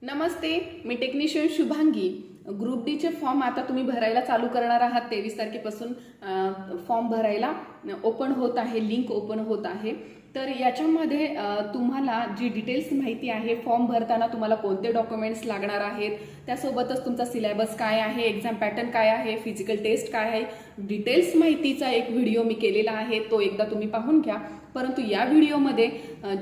नमस्ते, मी technician Shubhangi. Group D चे form आता तुम्ही भरायला चालू करणार आहात। 23 तारखेपासून फॉर्म भरायला ओपन होत आहे, लिंक ओपन होत आहे। तर याच्यामध्ये तुम्हाला जी डिटेल्स माहिती आहे, फॉर्म भरताना तुम्हाला कोणते डॉक्युमेंट्स लागणार आहेत, त्यासोबतच तुमचा सिलेबस काय आहे, एक्झाम पॅटर्न काय आहे, फिजिकल टेस्ट काय आहे, डिटेल्स माहितीचा एक व्हिडिओ मी केलेला आहे, तो एकदा तुम्ही पाहून घ्या। परंतु या व्हिडिओमध्ये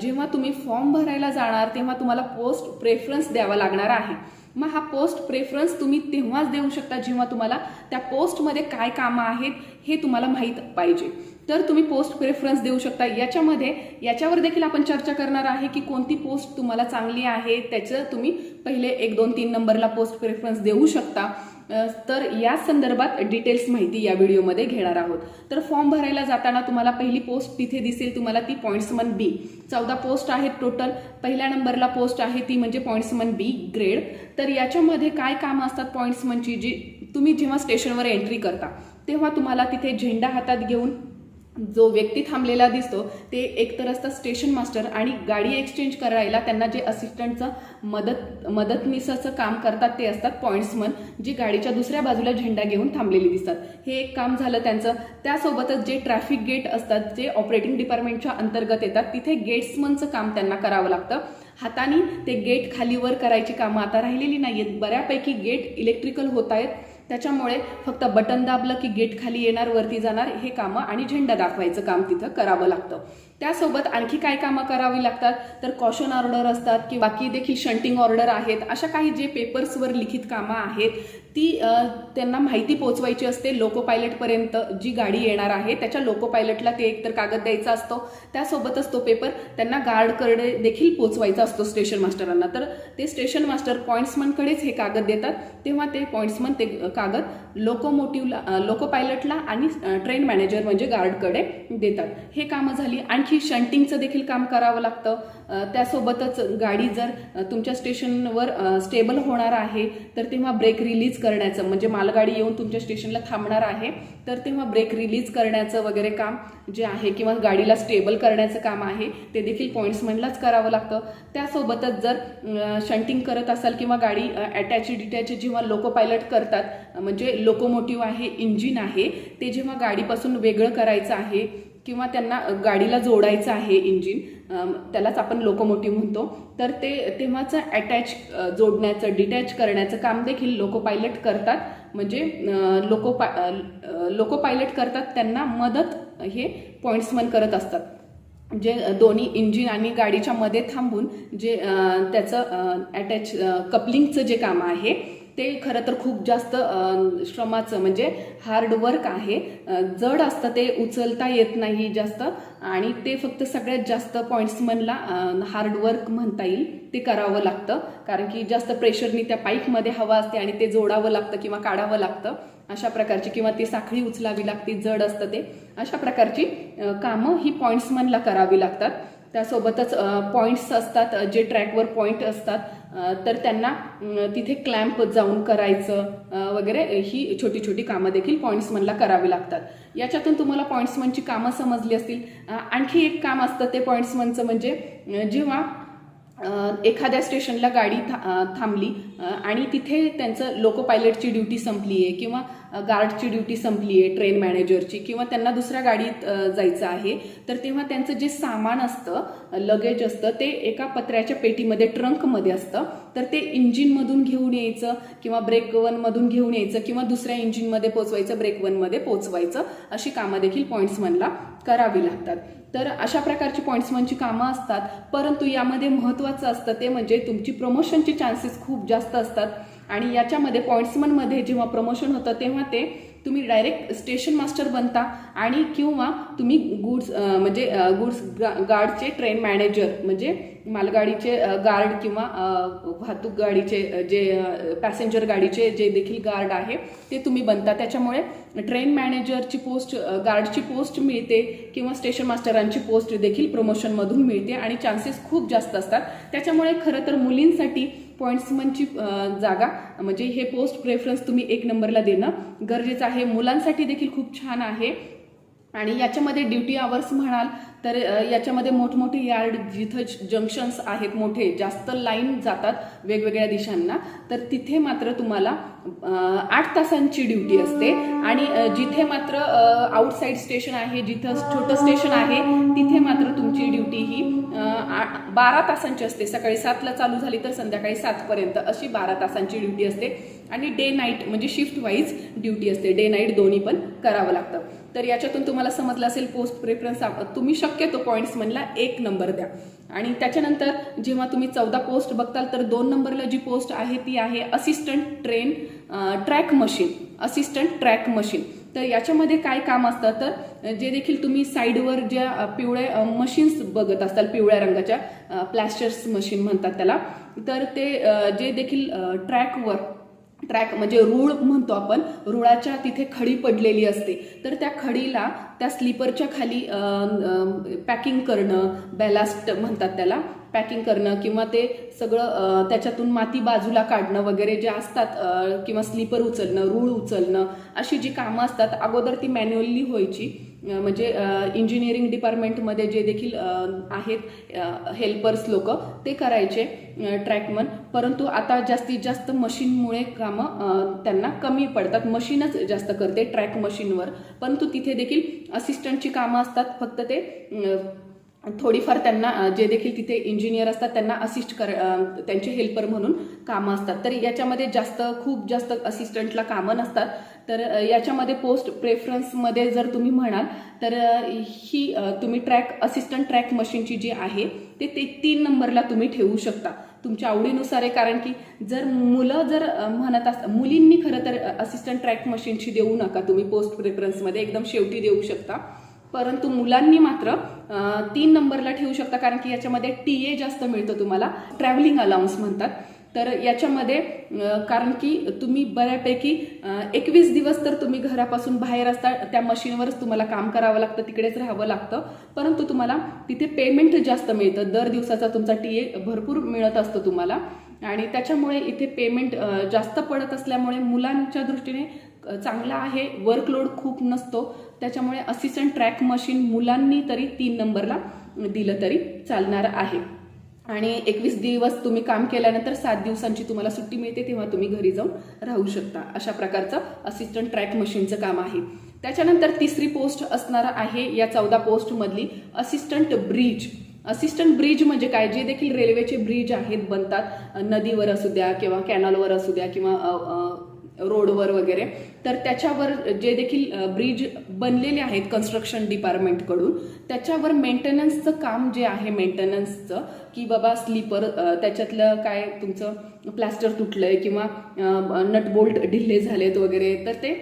जेव्हा तुम्ही फॉर्म भरायला जाणार तेव्हा तुम्हाला पोस्ट प्रेफरन्स द्यावा लागणार आहे। मग हा पोस्ट प्रेफरन्स तुम्ही तेव्हाच देऊ शकता जेव्हा तुम्हाला त्या पोस्टमध्ये काय कामं आहेत हे तुम्हाला माहीत पाहिजे, तर तुम्ही पोस्ट प्रेफरन्स देऊ शकता। याच्यावर देखील आपण चर्चा करणार आहे की कोणती पोस्ट तुम्हाला चांगली आहे, त्याचं तुम्ही पहिले 1, 2, 3 नंबरला पोस्ट प्रेफरन्स देऊ शकता। तर या संदर्भात डिटेल्स माहिती या व्हिडिओमध्ये घेणार आहोत। तर फॉर्म भरायला जाताना तुम्हाला पहिली पोस्ट तिथे दिसेल, तुम्हाला ती पॉइंट्समन बी। 14 पोस्ट आहेत टोटल। पहिल्या नंबरला पोस्ट आहे ती म्हणजे पॉइंट्समन बी ग्रेड। तर याच्यामध्ये काय कामं असतात पॉइंट्समनची, जी तुम्ही जेव्हा स्टेशनवर एंट्री करता तेव्हा तुम्हाला तिथे झेंडा हातात घेऊन जो व्यक्ती थांबलेला दिसतो ते एकतर असतात स्टेशन मास्टर, आणि गाडी एक्सचेंज करायला त्यांना जे असिस्टंटचं मदतनीसाचं काम करतात ते असतात पॉइंट्समन, जे गाडीच्या दुसऱ्या बाजूला झेंडा घेऊन थांबलेले दिसतात। हे एक काम झालं त्यांचं। त्यासोबतच जे ट्रॅफिक गेट असतात, जे ऑपरेटिंग डिपार्टमेंटच्या अंतर्गत येतात, तिथे गेट्समनचं काम त्यांना करावं लागतं। हाताने ते गेट खाली वर करायची कामं आता राहिलेली नाहीयेत। बऱ्यापैकी गेट इलेक्ट्रिकल होत आहेत, त्याच्यामुळे फक्त बटन दाबलं की गेट खाली येणार, वरती जाणार, हे कामं आणि झेंडा दाखवायचं काम तिथं करावं लागतं। त्यासोबत आणखी काय कामं करावी लागतात, तर कॉशन ऑर्डर असतात की बाकी देखील शंटिंग ऑर्डर आहेत। अशा काही जे पेपर्सवर लिखित कामं आहेत ती त्यांना माहिती पोहोचवायची असते लोको पायलटपर्यंत। जी गाडी येणार आहे त्याच्या लोको पायलटला ते एकतर कागद द्यायचा असतो, त्यासोबतच तो पेपर त्यांना गार्डकडे देखील पोहोचवायचा असतो स्टेशन मास्टरांना। तर ते स्टेशन मास्टर पॉइंट्समनकडेच हे कागद देतात, तेव्हा ते पॉइंट्समन ते कागद लोको पायलटला आणि ट्रेन मॅनेजर म्हणजे गार्डकडे देतात। हे कामं झाली। आणखी शंटिंगचं देखील काम करावं लागतं। त्यासोबतच गाडी जर तुमच्या स्टेशनवर स्टेबल होणार आहे तर तेव्हा ब्रेक रिलीज करण्याचं, म्हणजे मालगाडी येऊन तुमच्या स्टेशनला थांबणार आहे तर तेव्हा ब्रेक रिलीज करण्याचं वगैरे काम जे आहे, किंवा गाडीला स्टेबल करण्याचं काम आहे, ते देखील पॉइंट्समनलाच करावं लागतं। त्यासोबतच जर शंटिंग करत असाल किंवा गाडी अटॅच डिटॅच जेव्हा लोको पायलट करतात, म्हणजे लोकोमोटिव्ह आहे, इंजिन आहे, ते जेव्हा गाडीपासून वेगळं करायचं आहे किंवा त्यांना गाडीला जोडायचं आहे इंजिन, त्यालाच आपण लोकोमोटिव्ह म्हणतो, तर ते तेव्हाचं अटॅच जोडण्याचं डिटॅच करण्याचं काम देखील लोको पायलट करतात। म्हणजे लोको पायलट करतात, त्यांना मदत हे पॉइंट्समन करत असतात। जे दोन्ही इंजिन आणि गाडीच्या मध्ये थांबून जे त्याचं अटॅच कपलिंगचं जे काम आहे ते खरं तर खूप जास्त श्रमाचं, म्हणजे हार्ड वर्क आहे। जड असतं, ते उचलता येत नाही जास्त, आणि ते फक्त सगळ्यात जास्त पॉइंट्समनला हार्ड वर्क म्हणता येईल, ते करावं लागतं। कारण की जास्त प्रेशरनी त्या पाईपमध्ये हवा असते आणि ते जोडावं लागतं किंवा काढावं लागतं अशा प्रकारची, किंवा ती साखळी उचलावी लागते, जड असतं ते। अशा प्रकारची कामं ही पॉइंट्समनला करावी लागतात। त्यासोबतच पॉइंट्स असतात, जे ट्रॅकवर पॉइंट असतात, तर त्यांना तिथे क्लॅम्प जाऊन करायचं वगैरे, ही छोटी छोटी कामं देखील पॉइंट्समनला करावी लागतात। याच्यातून तुम्हाला पॉइंट्समनची कामं समजली असतील। आणखी एक काम असतं ते पॉइंट्समनचं, म्हणजे जेव्हा एखाद्या स्टेशनला गाडी थांबली आणि तिथे त्यांचं लोको पायलटची ड्युटी संपली आहे किंवा गार्डची ड्युटी संपली आहे, ट्रेन मॅनेजरची, किंवा त्यांना दुसऱ्या गाडीत जायचं आहे, तर तेव्हा त्यांचं जे सामान असतं, लगेज असतं, ते एका पत्र्याच्या पेटीमध्ये, ट्रंकमध्ये असतं, तर ते इंजिनमधून घेऊन यायचं किंवा ब्रेक वनमधून घेऊन यायचं किंवा दुसऱ्या इंजिनमध्ये पोचवायचं, ब्रेक वनमध्ये पोचवायचं, अशी कामं देखील पॉइंट्समनला करावी लागतात। तर अशा प्रकारची पॉइंट्समनची कामं असतात। परंतु यामध्ये महत्त्वाचं असतं ते म्हणजे तुमची प्रमोशनची चान्सेस खूप जास्त असतात, आणि याच्यामध्ये पॉइंट्समनमध्ये जेव्हा प्रमोशन होतं तेव्हा ते तुम्ही डायरेक्ट स्टेशन मास्टर बनता, आणि किंवा तुम्ही गुड्स गार्डचे ट्रेन मॅनेजर, म्हणजे मालगाडीचे गार्ड किंवा वाहतूक गाडीचे जे पॅसेंजर गाडीचे जे देखील गार्ड आहे ते तुम्ही बनता। त्याच्यामुळे ट्रेन मॅनेजरची पोस्ट, गार्डची पोस्ट मिळते किंवा स्टेशन मास्टरांची पोस्ट देखील प्रमोशनमधून मिळते, आणि चान्सेस खूप जास्त असतात। त्याच्यामुळे खरं तर मुलींसाठी पॉइंट्समनची जागा, म्हणजे हे पोस्ट प्रेफरन्स तुम्ही 1 नंबरला देणं गरजेचं आहे। मुलांसाठी देखील खूप छान आहे, आणि याच्यामध्ये ड्युटी आवर्स म्हणाल तर याच्यामध्ये मोठमोठे यार्ड जिथं जंक्शन्स आहेत मोठे जास्त लाईन जातात वेगवेगळ्या दिशांना, तर तिथे मात्र तुम्हाला 8 तासांची ड्युटी असते. आणि जिथे मात्र आउटसाईड स्टेशन आहे, जिथं छोटं स्टेशन आहे, तिथे मात्र तुमची ड्युटी ही 12 तासांची असते. सकाळी 7ला चालू झाली तर संध्याकाळी 7 पर्यंत अशी 12 तासांची ड्युटी असते. आणि डे नाईट म्हणजे शिफ्ट वाईज ड्युटी असते, डे नाईट दोन्ही पण करावं लागतं. तर याच्यातून तुम्हाला समजलं असेल पोस्ट प्रेफरन्स तुम्ही शक्यतो पॉईंट्स म्हणला 1 नंबर द्या. आणि त्याच्यानंतर जेव्हा तुम्ही 14 पोस्ट बघताल तर 2 नंबरला जी पोस्ट आहे ती आहे assistant track machine. Assistant track machine. तर याच्यामध्ये काय काम असतं तर जे देखील तुम्ही साईडवर ज्या पिवळ्या मशीन्स बघत असताल, पिवळ्या रंगाच्या प्लॅस्टर्स मशीन म्हणतात त्याला, तर ते जे देखील ट्रॅक म्हणजे रूळ म्हणतो आपण, रुळाच्या तिथे खडी पडलेली असते, तर त्या खडीला त्या स्लीपरच्या खाली पॅकिंग करणं, बॅलास्ट म्हणतात त्याला, पॅकिंग करणं किंवा ते सगळं त्याच्यातून माती बाजूला काढणं वगैरे जे असतात, किंवा स्लीपर उचलणं, रूळ उचलणं, अशी जी कामं असतात अगोदर ती मॅन्युअली व्हायची. म्हणजे इंजिनिअरिंग डिपार्टमेंटमध्ये जे देखील आहेत हेल्पर्स लोक ते करायचे ट्रॅकमन. परंतु आता जास्तीत जास्त मशीनमुळे कामं त्यांना कमी पडतात, मशीनच जास्त करते ट्रॅक मशीनवर. परंतु तिथे देखील असिस्टंटची कामं असतात, फक्त ते थोडीफार त्यांना जे देखील तिथे इंजिनियर असतात त्यांना त्यांचे हेल्पर म्हणून कामं असतात. तर याच्यामध्ये खूप जास्त असिस्टंटला कामं नसतात. तर याच्यामध्ये पोस्ट प्रेफरन्समध्ये जर तुम्ही म्हणाल तर ही तुम्ही असिस्टंट ट्रॅक मशीनची जी आहे ते 3 नंबरला तुम्ही ठेवू शकता तुमच्या आवडीनुसार आहे. कारण की जर मुलं म्हणत असतात, मुलींनी खरं तर असिस्टंट ट्रॅक मशीनची देऊ नका तुम्ही पोस्ट प्रेफरन्समध्ये, एकदम शेवटी देऊ शकता. परंतु मुलांनी मात्र 3 नंबरला ठेवू शकता, कारण की याच्यामध्ये TA जास्त मिळतं तुम्हाला, ट्रॅव्हलिंग अलाउन्स म्हणतात. तर याच्यामध्ये कारण की तुम्ही बऱ्यापैकी 21 दिवस तर तुम्ही घरापासून बाहेर असता, त्या मशीनवरच तुम्हाला काम करावं लागतं, तिकडेच राहावं लागतं. परंतु तुम्हाला तिथे पेमेंट जास्त मिळतं, दर दिवसाचा तुमचा TA भरपूर मिळत असतो तुम्हाला. आणि त्याच्यामुळे इथे पेमेंट जास्त पडत असल्यामुळे मुलांच्या दृष्टीने चांगला आहे, वर्कलोड खूप नसतो. त्याच्यामुळे असिस्टंट ट्रॅक मशीन मुलांनी तरी 3 नंबरला दिलं तरी चालणार आहे. आणि 21 दिवस तुम्ही काम केल्यानंतर 7 दिवसांची तुम्हाला सुट्टी मिळते, तेव्हा तुम्ही घरी जाऊन राहू शकता. अशा प्रकारचं असिस्टंट ट्रॅक मशीनचं काम आहे. त्याच्यानंतर 3री पोस्ट असणार आहे या 14 पोस्टमधली असिस्टंट ब्रिज. असिस्टंट ब्रिज म्हणजे काय, जे देखील रेल्वेचे ब्रिज आहेत बनतात, नदीवर असू द्या किंवा कॅनलवर असू द्या किंवा रोडवर वगैरे, तर त्याच्यावर जे देखील ब्रिज बनलेले आहेत कन्स्ट्रक्शन डिपार्टमेंटकडून, त्याच्यावर मेंटेनन्सचं काम जे आहे, मेंटेनन्सचं, की बाबा स्लीपर त्याच्यातलं काय तुमचं प्लास्टर तुटलंय किंवा नटबोल्ट ढिल्ले झालेत वगैरे, तर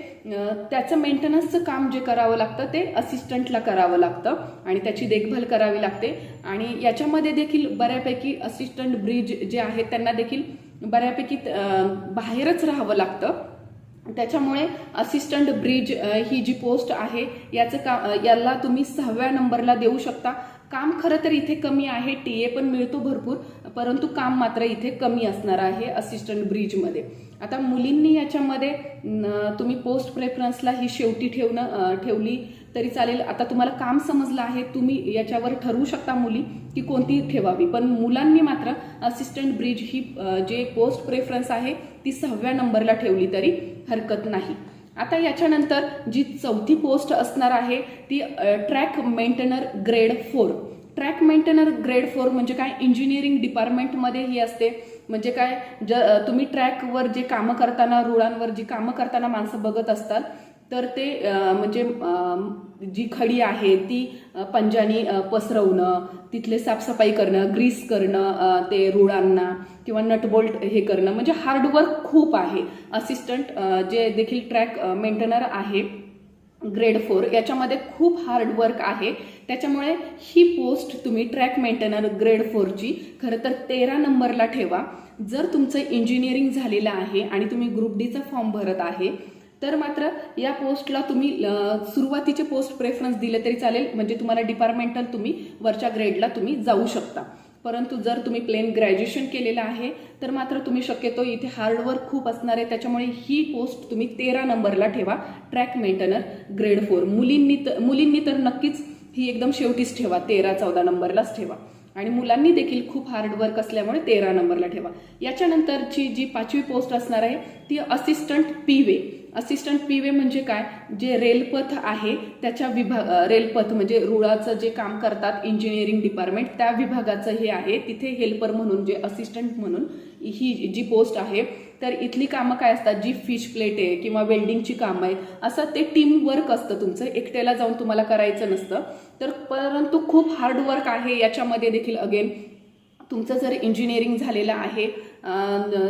त्याचं मेंटेनन्सचं काम जे करावं लागतं ते असिस्टंटला करावं लागतं आणि त्याची देखभाल करावी लागते. आणि याच्यामध्ये देखील बऱ्यापैकी असिस्टंट ब्रिज जे आहेत त्यांना देखील बऱ्यापैकी बाहेरच राहावं लागतं. त्याच्यामुळे असिस्टंट ब्रिज ही जी पोस्ट आहे याला तुम्ही 6व्या नंबरला देऊ शकता. काम खरं तर इथे कमी आहे, TA पण मिळतो भरपूर, परंतु काम मात्र इथे कमी असणार आहे असिस्टंट ब्रिजमध्ये. आता मुलींनी याच्यामध्ये तुम्ही पोस्ट प्रेफरन्सला ही शेवटी ठेवली तरी चालेल. आता तुम्हाला काम समजलं आहे, तुम्ही याच्यावर ठरवू शकता मुली की कोणती ठेवावी, पण मुलांनी मात्र असिस्टंट ब्रिज ही जे पोस्ट प्रेफरन्स आहे ती 6व्या नंबरला ठेवली तरी हरकत नाही. आता याच्यानंतर जी 4थी पोस्ट असणार आहे ती track maintainer grade 4. Track maintainer grade 4 म्हणजे काय, इंजिनिअरिंग डिपार्टमेंटमध्ये ही असते. म्हणजे काय, तुम्ही ट्रॅकवर जे कामं करताना, रुळांवर जी कामं करताना माणसं बघत असतात, तर ते म्हणजे जी खडी आहे ती पंजानी पसरवणं, तिथले साफसफाई करणं, ग्रीस करणं ते रुळांना किंवा नटबोल्ट हे करणं, म्हणजे हार्डवर्क खूप आहे. असिस्टंट जे देखील ट्रॅक मेंटेनर आहे ग्रेड 4 याच्यामध्ये खूप हार्डवर्क आहे. त्याच्यामुळे ही पोस्ट तुम्ही ट्रॅक मेंटेनर ग्रेड 4ची खरं तर 13 नंबरला ठेवा. जर तुमचं इंजिनिअरिंग झालेलं आहे आणि तुम्ही ग्रुप डीचा फॉर्म भरत आहे तर मात्र या पोस्टला तुम्ही सुरुवातीचे पोस्ट प्रेफरन्स दिले तरी चालेल, म्हणजे तुम्हाला डिपार्टमेंटल तुम्ही वरच्या ग्रेडला तुम्ही जाऊ शकता. परंतु जर तुम्ही प्लेन ग्रॅज्युएशन केलेलं आहे तर मात्र तुम्ही शक्यतो इथे हार्डवर्क खूप असणार आहे, त्याच्यामुळे ही पोस्ट तुम्ही 13 नंबरला ठेवा, ट्रॅक मेंटेनर ग्रेड 4. मुलींनी तर नक्कीच ही एकदम शेवटीच ठेवा, 13-14 नंबरलाच ठेवा. आणि मुलांनी देखील खूप हार्डवर्क असल्यामुळे 13 नंबरला ठेवा. याच्यानंतरची जी 5वी पोस्ट असणार आहे ती असिस्टंट पीवे. असिस्टंट पीवे म्हणजे काय, जे रेलपथ आहे त्याच्या रेलपथ म्हणजे रुळाचं जे काम करतात इंजिनिअरिंग डिपार्टमेंट त्या विभागाचं हे आहे. तिथे हेल्पर म्हणून जे असिस्टंट म्हणून ही जी पोस्ट आहे, तर इथली कामं काय असतात, जी फिश प्लेट आहे किंवा वेल्डिंगची कामं आहेत, असं ते टीम वर्क असतं तुमचं, एकट्याला जाऊन तुम्हाला करायचं नसतं. तर परंतु खूप हार्डवर्क आहे याच्यामध्ये देखील. अगेन तुमचं जर इंजिनिअरिंग झालेलं आहे,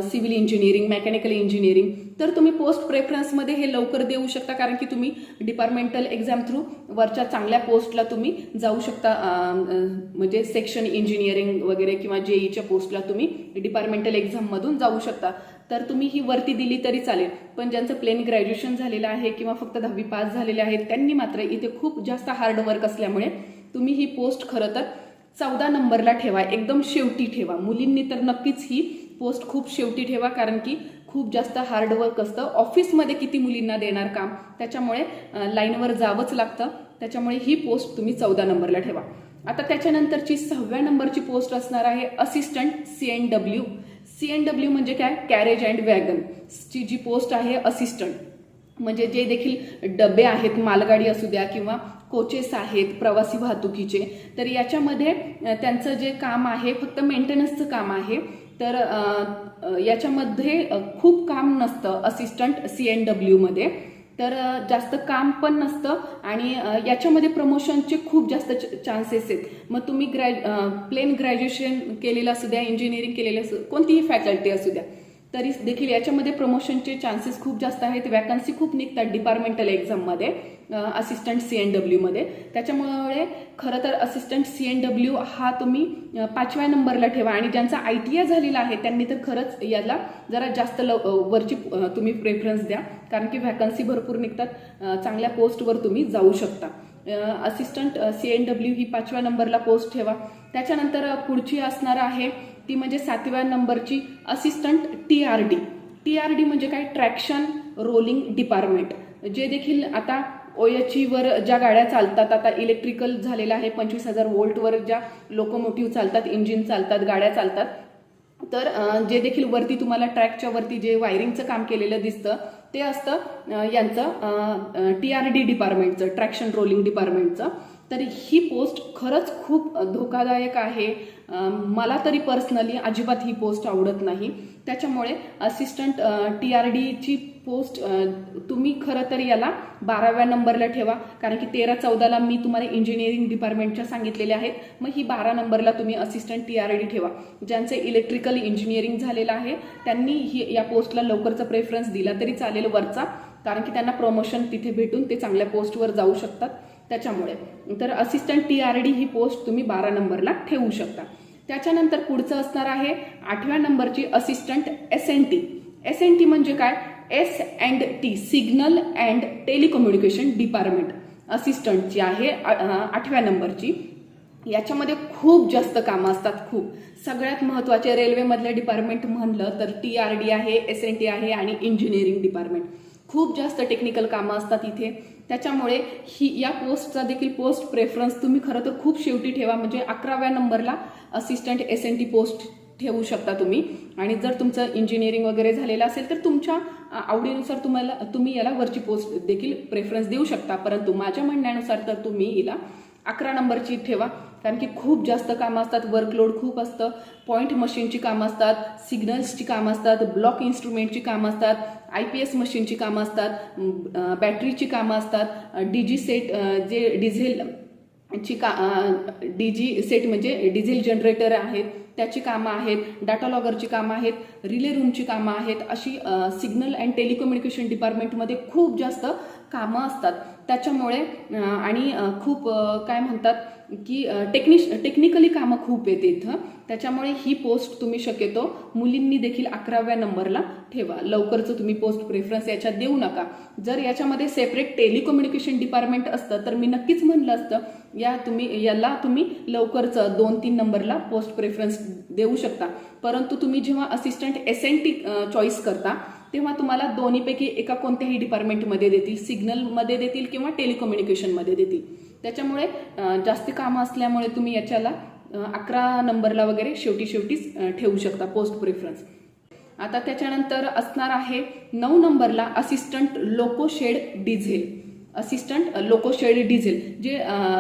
सिव्हिल इंजिनिअरिंग, मेकॅनिकल इंजिनिअरिंग, तर तुम्ही पोस्ट प्रेफरन्समध्ये हे लवकर देऊ शकता, कारण की तुम्ही डिपार्टमेंटल एक्झाम थ्रू वरच्या चांगल्या पोस्टला तुम्ही जाऊ शकता. म्हणजे सेक्शन इंजिनिअरिंग वगैरे किंवा जेईच्या पोस्टला तुम्ही डिपार्टमेंटल एक्झाममधून जाऊ शकता. तर तुम्ही ही वरती दिली तरी चालेल, पण ज्यांचं प्लेन ग्रॅज्युएशन झालेलं आहे किंवा फक्त 10वी पास झालेले आहेत त्यांनी मात्र इथे खूप जास्त हार्डवर्क असल्यामुळे तुम्ही ही पोस्ट खरं तर 14 नंबरला ठेवा, एकदम शेवटी ठेवा. मुलींनी तर नक्कीच ही पोस्ट खूप शेवटी ठेवा, कारण की खूप जास्त हार्डवर्क असतं. ऑफिसमध्ये किती मुलींना देणार काम, त्याच्यामुळे लाईनवर जावंच लागतं. त्याच्यामुळे ही पोस्ट तुम्ही 14 नंबरला ठेवा. आता त्याच्यानंतरची 6व्या नंबरची पोस्ट असणार आहे असिस्टंट CNW. CNW म्हणजे काय, कॅरेज अँड वॅगन ची जी पोस्ट आहे असिस्टंट, म्हणजे जे देखील डबे आहेत, मालगाडी असू द्या किंवा कोचेस आहेत प्रवासी वाहतुकीचे, तर याच्यामध्ये त्यांचं जे काम आहे फक्त मेंटेनन्सचं काम आहे. तर याच्यामध्ये खूप काम नसतं असिस्टंट CNW मध्ये, तर जास्त काम पण नसतं आणि याच्यामध्ये प्रमोशनचे खूप जास्त चान्सेस आहेत. मग तुम्ही प्लेन ग्रॅज्युएशन केलेलं असू द्या, इंजिनिअरिंग केलेलं असू, कोणतीही फॅकल्टी असू द्या, तरी देखील याच्यामध्ये प्रमोशनचे चान्सेस खूप जास्त आहेत. वॅकन्सी खूप निघतात डिपार्टमेंटल एक्झाममध्ये असिस्टंट CNW मध्ये. त्याच्यामुळे खरं तर असिस्टंट CNW हा तुम्ही 5व्या नंबरला ठेवा. आणि ज्यांचा ITI झालेला आहे त्यांनी तर खरंच याला जरा जास्त वरची तुम्ही प्रेफरन्स द्या, कारण की वॅकन्सी भरपूर निघतात, चांगल्या पोस्टवर तुम्ही जाऊ शकता. असिस्टंट CNW ही 5व्या नंबरला पोस्ट ठेवा. त्याच्यानंतर पुढची असणार आहे ती म्हणजे 7व्या नंबरची असिस्टंट TRD. TRD म्हणजे काय, ट्रॅक्शन रोलिंग डिपार्टमेंट. जे देखील आता OHE वर ज्या गाड्या चालतात, आता इलेक्ट्रिकल झालेलं आहे, 25,000 वोल्टवर ज्या लोकोमोटिव्ह चालतात, इंजिन चालतात, गाड्या चालतात, तर जे देखील वरती तुम्हाला ट्रॅकच्या वरती जे वायरिंगचं काम केलेलं दिसतं ते असतं यांचं TRD डिपार्टमेंटचं, ट्रॅक्शन रोलिंग डिपार्टमेंटचं. तर ही पोस्ट खरंच खूप धोकादायक आहे. मला तरी पर्सनली अजिबात ही पोस्ट आवडत नाही. त्याच्यामुळे असिस्टंट TRDची पोस्ट तुम्ही खरं तर याला 12व्या नंबरला ठेवा, कारण की 13-14ला मी तुम्हाला इंजिनिअरिंग डिपार्टमेंटच्या सांगितलेल्या आहेत. मग ही 12 नंबरला तुम्ही असिस्टंट TRD ठेवा. ज्यांचं इलेक्ट्रिकल इंजिनिअरिंग झालेलं आहे त्यांनी ही या पोस्टला लवकरचा प्रेफरन्स दिला तरी चालेल वरचा, कारण की त्यांना प्रमोशन तिथे भेटून ते चांगल्या पोस्टवर जाऊ शकतात. त्याच्यामुळे तर असिस्टंट TRD ही पोस्ट तुम्ही 12 नंबरला ठेवू शकता. त्याच्यानंतर पुढचं असणार आहे 8व्या नंबरची असिस्टंट SNT. SNT म्हणजे काय, S&T signal and telecommunication department असिस्टंटची आहे 8व्या नंबरची. याच्यामध्ये खूप जास्त कामं असतात, खूप. सगळ्यात महत्त्वाचे रेल्वेमधलं डिपार्टमेंट म्हणलं तर TRD आहे, SNT आहे आणि इंजिनिअरिंग डिपार्टमेंट. खूप जास्त टेक्निकल कामं असतात इथे. त्याच्यामुळे या पोस्टचा देखील पोस्ट प्रेफरन्स तुम्ही खरं तर खूप शेवटी ठेवा, म्हणजे 11व्या नंबरला असिस्टंट SNT पोस्ट ठेवू शकता तुम्ही. आणि जर तुमचं इंजिनिअरिंग वगैरे झालेलं असेल तर तुमच्या आवडीनुसार तुम्ही याला वरची पोस्ट देखील प्रेफरन्स देऊ शकता, परंतु माझ्या म्हणण्यानुसार तर तुम्ही हिला 11 नंबरची ठेवा, कारण की खूप जास्त कामं असतात, वर्कलोड खूप असतं. पॉईंट मशीनची कामं असतात, सिग्नल्सची कामं असतात, ब्लॉक इन्स्ट्रुमेंटची कामं असतात, IPS मशीनची कामं असतात, बॅटरीची कामं असतात, DG सेट जे डिझेलची DG सेट म्हणजे डिझेल जनरेटर आहेत त्याची कामं आहेत, डाटा लॉगरची कामं आहेत, रिले रूमची कामं आहेत. अशी सिग्नल अँड टेलिकम्युनिकेशन डिपार्टमेंटमध्ये खूप जास्त कामं असतात. त्याच्यामुळे आणि खूप काय म्हणतात की टेक्निकली कामं खूप येते इथं. त्याच्यामुळे ही पोस्ट तुम्ही शक्यतो मुलींनी देखील 11व्या नंबरला ठेवा. लवकरचं तुम्ही पोस्ट प्रेफरन्स याच्यात देऊ नका. जर याच्यामध्ये सेपरेट टेलिकम्युनिकेशन डिपार्टमेंट असतं तर मी नक्कीच म्हणलं असतं याला तुम्ही लवकरचं 2-3 नंबरला पोस्ट प्रेफरन्स देऊ शकता. परंतु तुम्ही जेव्हा असिस्टंट SNT चॉईस करता तेव्हा तुम्हाला दोन्हीपैकी एका कोणत्याही डिपार्टमेंटमध्ये देतील, सिग्नलमध्ये देतील किंवा टेलिकम्युनिकेशनमध्ये देतील. त्याच्यामुळे जास्त कामं असल्यामुळे तुम्ही याच्याला 11 नंबरला वगैरे शेवटीच ठेवू शकता पोस्ट प्रेफरन्स. आता त्याच्यानंतर असणार आहे 9 नंबरला assistant loco shed diesel. Assistant loco shed diesel जे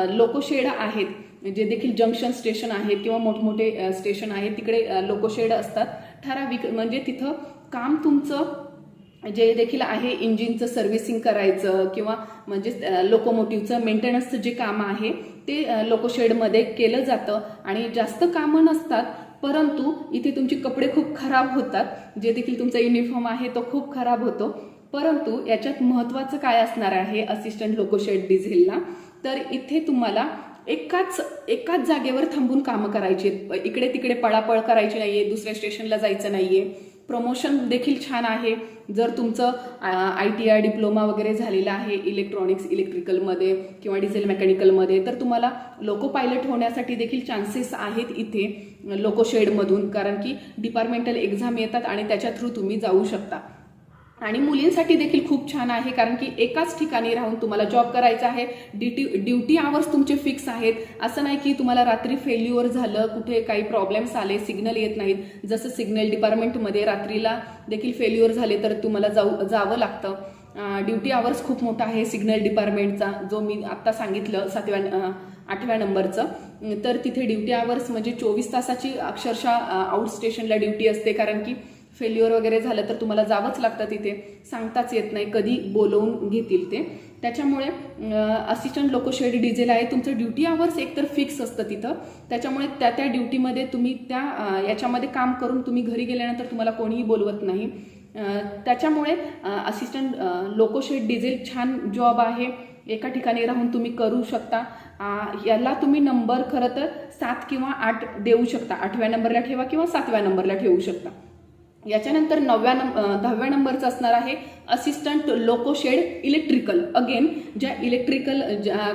लोकोशेड आहेत, जे देखील जंक्शन स्टेशन आहेत किंवा मोठमोठे स्टेशन आहेत तिकडे लोकोशेड असतात. ठराविक म्हणजे तिथं काम तुमचं जे देखील आहे इंजिनचं सर्व्हिसिंग करायचं किंवा म्हणजे लोकोमोटिव्हचं मेंटेनन्सचं जे काम आहे ते लोकोशेडमध्ये केलं जातं आणि जास्त कामं नसतात. परंतु इथे तुमचे कपडे खूप खराब होतात, जे देखील तुमचा युनिफॉर्म आहे तो खूप खराब होतो. परंतु याच्यात महत्त्वाचं काय असणार आहे असिस्टंट लोकोशेड डिझेलला, तर इथे तुम्हाला एकाच जागेवर थांबून कामं करायची, इकडे तिकडे पळापळ करायची नाहीये, दुसऱ्या स्टेशनला जायचं नाहीये. प्रमोशन देखील छान आहे. जर तुमचं ITI डिप्लोमा वगैरे झालेला आहे इलेक्ट्रॉनिक्स इलेक्ट्रिकलमध्ये किंवा डिझेल मेकॅनिकलमध्ये तर तुम्हाला लोको पायलट होण्यासाठी देखील चान्सेस आहेत इथे लोकोशेडमधून, कारण की डिपार्टमेंटल एक्झाम येतात आणि त्याच्या थ्रू तुम्ही जाऊ शकता. आणि मुलींसाठी देखील खूप छान आहे, कारण की एकाच ठिकाणी राहून तुम्हाला जॉब करायचा आहे. ड्युटी आवर्स तुमचे फिक्स आहेत. असं नाही की तुम्हाला रात्री फेल्युअर झालं, कुठे काही प्रॉब्लेम्स आले, सिग्नल येत नाहीत, जसं सिग्नल डिपार्टमेंटमध्ये रात्रीला देखील फेल्युअर झाले तर तुम्हाला जावं लागतं. ड्युटी आवर्स खूप मोठा आहे सिग्नल डिपार्टमेंटचा, जो मी आत्ता सांगितलं 8व्या नंबरचं. तर तिथे ड्युटी आवर्स म्हणजे 24 तासाची अक्षरशः आउट स्टेशनला ड्युटी असते, कारण की फेल्युअर वगैरे झालं तर तुम्हाला जावंच लागतं. तिथे सांगताच येत नाही कधी बोलवून घेतील ते. त्याच्यामुळे असिस्टंट लोकोशेड डिझेल आहे, तुमचं ड्युटी आवर्स एकतर फिक्स असतं तिथं. त्याच्यामुळे त्या ड्युटीमध्ये तुम्ही याच्यामध्ये काम करून तुम्ही घरी गेल्यानंतर तुम्हाला कोणीही बोलवत नाही. त्याच्यामुळे असिस्टंट लोकोशेड डिझेल छान जॉब आहे, एका ठिकाणी राहून तुम्ही करू शकता. याला तुम्ही नंबर खरं तर 7 किंवा 8 देऊ शकता. 8व्या नंबरला ठेवा किंवा 7व्या नंबरला ठेवू शकता. याच्यानंतर 10व्या नंबरचं असणार आहे असिस्टंट लोकोशेड इलेक्ट्रिकल. अगेन ज्या इलेक्ट्रिकल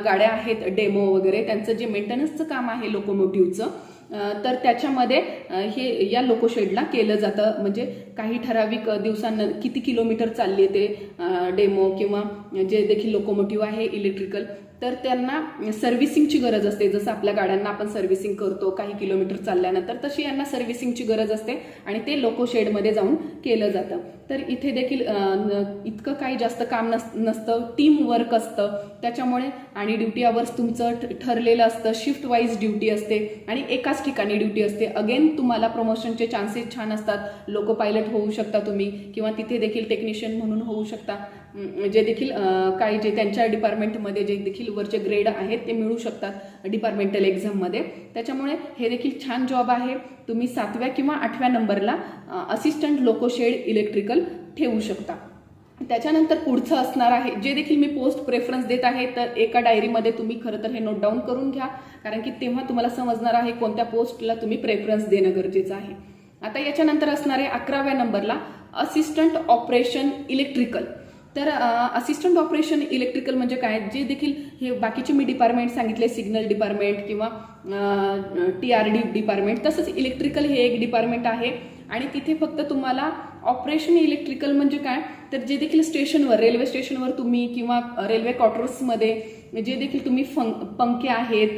गाड्या आहेत डेमो वगैरे त्यांचं जे मेंटेनन्सचं काम आहे लोकोमोटिव्हचं, तर त्याच्यामध्ये या लोकोशेडला केलं जातं. म्हणजे काही ठराविक दिवसांना किती किलोमीटर चालले ते डेमो किंवा जे देखील लोकोमोटिव्ह आहे इलेक्ट्रिकल, तर त्यांना सर्व्हिसिंगची गरज असते. जसं आपल्या गाड्यांना आपण सर्व्हिसिंग करतो काही किलोमीटर चालल्यानंतर, तशी यांना सर्व्हिसिंगची गरज असते आणि ते लोकोशेडमध्ये जाऊन केलं जातं. तर इथे देखील इतकं काही जास्त काम नसतं, टीम वर्क असतं त्याच्यामुळे. आणि ड्युटी आवर्स तुमचं ठरलेलं असतं, शिफ्ट वाईज ड्युटी असते आणि एकाच ठिकाणी ड्युटी असते. अगेन तुम्हाला प्रमोशनचे चान्सेस छान असतात. लोको पायलट होऊ शकता तुम्ही किंवा तिथे देखील टेक्निशियन म्हणून होऊ शकता. जे देखील काही जे त्यांच्या डिपार्टमेंटमध्ये जे देखील वरचे ग्रेड आहेत ते मिळू शकतात डिपार्टमेंटल एक्झाममध्ये. त्याच्यामुळे हे देखील छान जॉब आहे. तुम्ही 7व्या किंवा 8व्या नंबरला असिस्टंट लोकोशेड इलेक्ट्रिकल ठेवू शकता. त्याच्यानंतर पुढचं असणार आहे, जे देखील मी पोस्ट प्रेफरन्स देत आहे तर एका डायरीमध्ये तुम्ही खरं तर हे नोट डाऊन करून घ्या, कारण की तेव्हा तुम्हाला समजणार आहे कोणत्या पोस्टला तुम्ही प्रेफरन्स देणं गरजेचं आहे. आता याच्यानंतर असणार आहे 11व्या नंबरला असिस्टंट ऑपरेशन इलेक्ट्रिकल. तर असिस्टंट ऑपरेशन इलेक्ट्रिकल म्हणजे काय, जे देखील हे बाकीचे मी डिपार्टमेंट सांगितले सिग्नल डिपार्टमेंट किंवा TRD डिपार्टमेंट, तसंच इलेक्ट्रिकल हे एक डिपार्टमेंट आहे. आणि तिथे फक्त तुम्हाला ऑपरेशन इलेक्ट्रिकल म्हणजे काय, तर जे देखील स्टेशनवर रेल्वे स्टेशनवर तुम्ही किंवा रेल्वे क्वार्टर्समध्ये जे देखील तुम्ही पंखे आहेत,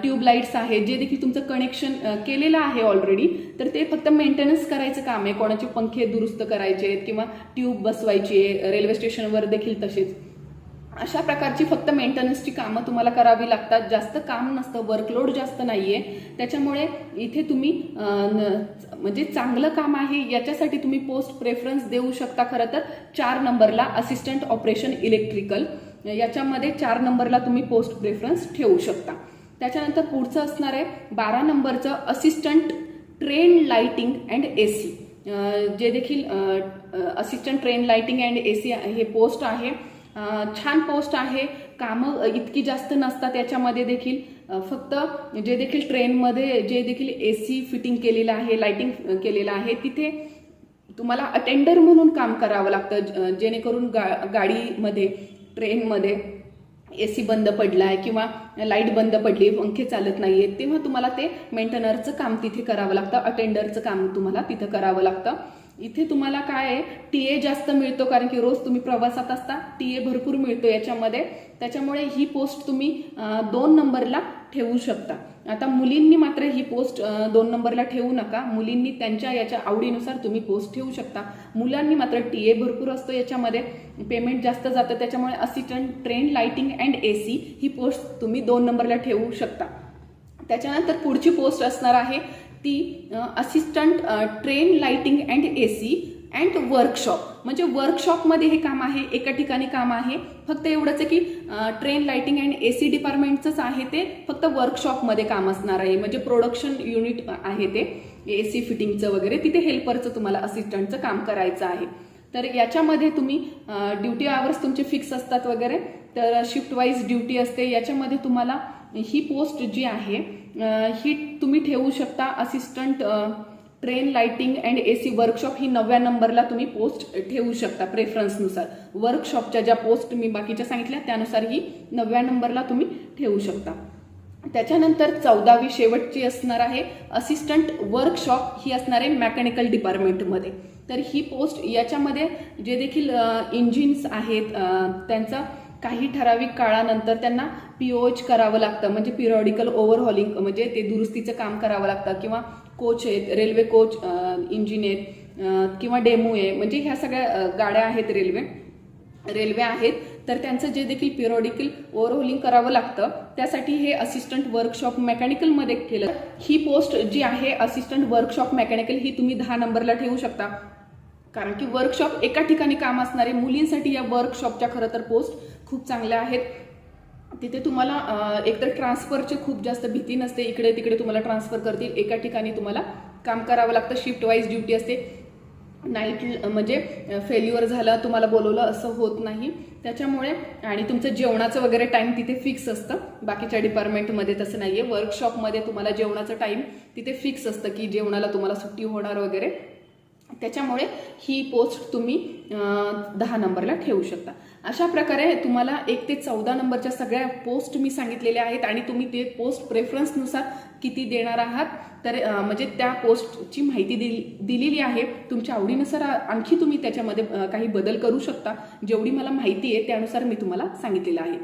ट्यूबलाईट्स आहेत, जे देखील तुमचं कनेक्शन केलेलं आहे ऑलरेडी, तर ते फक्त मेंटेनन्स करायचं काम आहे. कोणाचे पंखे दुरुस्त करायचे आहेत किंवा ट्यूब बसवायची आहे, रेल्वे स्टेशनवर देखील तसेच. अशा प्रकारची फक्त मेंटेनन्सची कामं तुम्हाला करावी लागतात. जास्त काम नसतं, वर्कलोड जास्त नाहीये. त्याच्यामुळे इथे तुम्ही म्हणजे चांगलं काम आहे याच्यासाठी तुम्ही पोस्ट प्रेफरन्स देऊ शकता. खरं तर 4 नंबरला असिस्टंट ऑपरेशन इलेक्ट्रिकल, याच्यामध्ये 4 नंबरला तुम्ही पोस्ट प्रेफरन्स ठेवू शकता. त्याच्यानंतर पुढचं असणार आहे 12 नंबरचं assistant train lighting and AC. जे देखील assistant train lighting and AC हे पोस्ट आहे. छान पोस्ट आहे. कामं इतकी जास्त नसतात याच्यामध्ये देखील. फक्त जे देखील ट्रेनमध्ये जे देखील AC फिटिंग केलेलं आहे, लाइटिंग केलेलं आहे, तिथे तुम्हाला अटेंडर म्हणून काम करावं लागतं. जेणेकरून गाडीमध्ये ट्रेनमध्ये AC बंद पडला आहे किंवा लाईट बंद पडली, पंखे चालत नाहीये, तेव्हा तुम्हाला ते मेंटेनरचं काम तिथे करावं लागतं, अटेंडरचं काम तुम्हाला तिथं करावं लागतं. इथे तुम्हाला काय आहे, TA जास्त मिळतो, कारण की रोज तुम्ही प्रवासात असता, TA भरपूर मिळतो याच्यामध्ये. त्याच्यामुळे ही पोस्ट तुम्ही 2 नंबरला ठेवू शकता. आता मुलींनी मात्र ही पोस्ट 2 नंबरला ठेवू नका. मुलींनी त्यांच्या याच्या आवडीनुसार तुम्ही पोस्ट ठेवू शकता. मुलांनी मात्र TA भरपूर असतो याच्यामध्ये, पेमेंट जास्त जातं. त्याच्यामुळे assistant train lighting and AC he post तुम्ही 2 नंबरला ठेवू शकता. त्याच्यानंतर पुढची पोस्ट असणार आहे ती assistant train lighting and AC and workshop. म्हणजे वर्कशॉपमध्ये हे काम आहे, एका ठिकाणी काम आहे. फक्त एवढंच आहे की ट्रेन लाइटिंग अँड AC डिपार्टमेंटचंच आहे ते, फक्त वर्कशॉपमध्ये काम असणार आहे. म्हणजे प्रोडक्शन युनिट आहे ते AC फिटिंगचं वगैरे, तिथे हेल्परचं तुम्हाला असिस्टंटचं काम करायचं आहे. तर याच्यामध्ये तुम्ही ड्युटी आवर्स तुमचे फिक्स असतात वगैरे, तर शिफ्ट वाईज ड्युटी असते. याच्यामध्ये तुम्हाला ही पोस्ट जी आहे ही तुम्ही ठेवू शकता assistant train lighting and AC workshop. ही 9व्या नंबरला तुम्ही पोस्ट ठेवू शकता प्रेफरन्सनुसार. वर्कशॉपच्या ज्या पोस्ट मी बाकीच्या सांगितल्या त्यानुसार ही 9व्या नंबरला तुम्ही ठेवू शकता. त्याच्यानंतर 14वी शेवटची असणार आहे असिस्टंट वर्कशॉप. ही असणार आहे मेकॅनिकल डिपार्टमेंटमध्ये. तर ही पोस्ट याच्यामध्ये जे देखील इंजिन्स आहेत त्यांचं काही ठराविक काळानंतर त्यांना POH करावं लागतं, म्हणजे पिरियॉडिकल ओव्हरहॉलिंग, म्हणजे ते दुरुस्तीचं काम करावं लागतं. किंवा कोच आहेत, रेल्वे कोच इंजिन आहेत किंवा डेमो आहे, म्हणजे ह्या सगळ्या गाड्या आहेत, रेल्वे आहेत, तर त्यांचं जे देखील पिरियॉडिकल ओव्हरहॉलिंग करावं लागतं. त्यासाठी हे असिस्टंट वर्कशॉप मेकॅनिकलमध्ये केलं. ही पोस्ट जी आहे असिस्टंट वर्कशॉप मेकॅनिकल ही तुम्ही 10 नंबरला ठेवू शकता, कारण की वर्कशॉप एका ठिकाणी काम असणारे. मुलींसाठी या वर्कशॉपच्या खरं तर पोस्ट खूप चांगल्या आहेत. तिथे तुम्हाला एकतर ट्रान्सफरची खूप जास्त भीती नसते, इकडे तिकडे तुम्हाला ट्रान्सफर करतील, एका ठिकाणी तुम्हाला काम करावं लागतं. शिफ्ट वाईज ड्युटी असते. नाईट म्हणजे फेल्युअर झालं, तुम्हाला बोलवलं असं होत नाही. त्याच्यामुळे आणि तुमचं जेवणाचं वगैरे टाईम तिथे फिक्स असतं. बाकीच्या डिपार्टमेंटमध्ये तसं नाही आहे. वर्कशॉपमध्ये तुम्हाला जेवणाचं टाईम तिथे फिक्स असतं की जेवणाला तुम्हाला सुट्टी होणार वगैरे. त्याच्यामुळे ही पोस्ट तुम्ही 10 नंबरला ठेवू शकता. अशा प्रकारे तुम्हाला 1 ते 14 नंबरच्या सगळ्या पोस्ट मी सांगितलेल्या आहेत आणि तुम्ही ते पोस्ट प्रेफरन्सनुसार किती देणार आहात, तर म्हणजे त्या पोस्टची माहिती दिलेली आहे. तुमच्या आवडीनुसार आणखी तुम्ही त्याच्यामध्ये काही बदल करू शकता. जेवढी मला माहिती आहे त्यानुसार मी तुम्हाला सांगितलेलं आहे.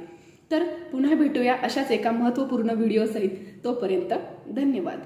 तर पुन्हा भेटूया अशाच एका महत्त्वपूर्ण व्हिडिओसहित. तोपर्यंत धन्यवाद.